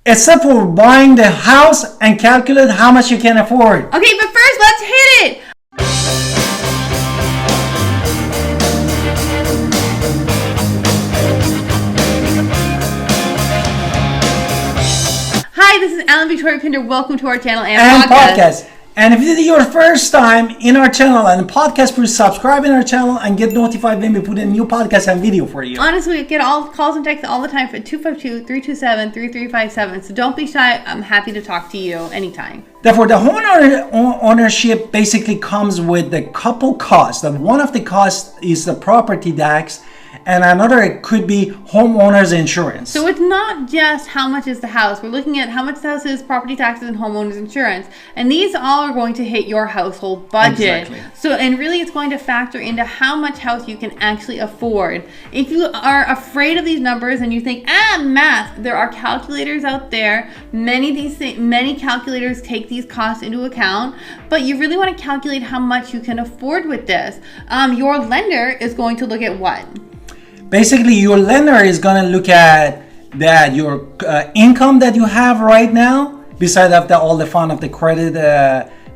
except for buying the house and calculate how much you can afford. Okay, but first let's hit it. Hi, this is Alan Victoria Pinder. Welcome to our channel and podcast. And if this is your first time in our channel and podcast, please subscribe in our channel and get notified when we put in new podcast and video for you. Honestly, we get all calls and texts all the time for 252-327-3357. So don't be shy. I'm happy to talk to you anytime. Therefore, the home ownership basically comes with the couple costs. And one of the costs is the property tax, and another could be homeowners insurance. So it's not just how much is the house. We're looking at how much the house is, property taxes, and homeowners insurance. And these all are going to hit your household budget. Exactly. So, and really it's going to factor into how much house you can actually afford. If you are afraid of these numbers and you think, math, there are calculators out there. Many calculators take these costs into account, but you really want to calculate how much you can afford with this. Your lender is going to look at what? Basically, your lender is going to look at that your income that you have right now, besides of all the fun of the credit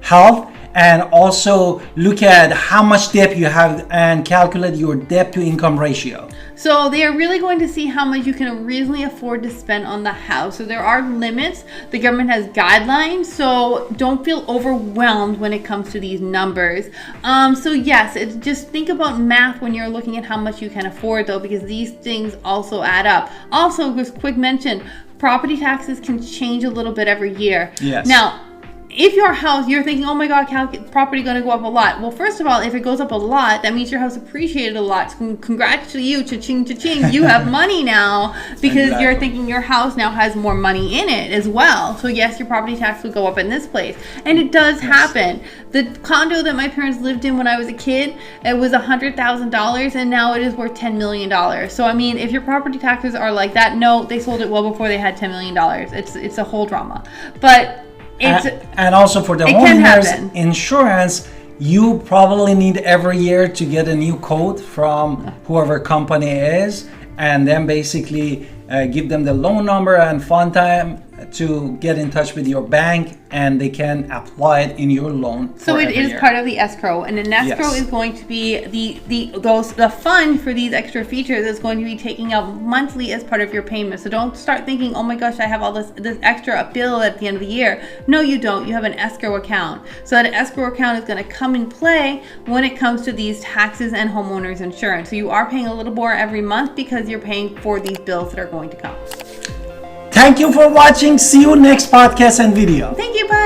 health, and also look at how much debt you have and calculate your debt to income ratio. So they are really going to see how much you can reasonably afford to spend on the house. So there are limits. The government has guidelines, so don't feel overwhelmed when it comes to these numbers. So yes, it's just think about math when you're looking at how much you can afford, though, because these things also add up. Also, just quick mention, property taxes can change a little bit every year. Yes. Now, if your house, you're thinking, oh my God, property going to go up a lot. Well, first of all, if it goes up a lot, that means your house appreciated a lot. So congrats to you, cha-ching, cha-ching. You have money now because Exactly. You're thinking your house now has more money in it as well. So yes, your property tax will go up in this place. And it does happen. The condo that my parents lived in when I was a kid, it was $100,000 and now it is worth $10 million. So I mean, if your property taxes are like that, no, they sold it well before they had $10 million. It's a whole drama. But and also for the homeowners insurance, you probably need every year to get a new quote from whoever company is, and then basically give them the loan number and fund time to get in touch with your bank, and they can apply it in your loan. So it is part of the escrow, and an escrow is going to be the fund for these extra features is going to be taking out monthly as part of your payment. So don't start thinking, oh my gosh, I have all this extra bill at the end of the year. No, you don't. You have an escrow account. So that escrow account is going to come in play when it comes to these taxes and homeowners insurance. So you are paying a little more every month because you're paying for these bills that are going to come. Thank you for watching. See you next podcast and video. Thank you. Bye.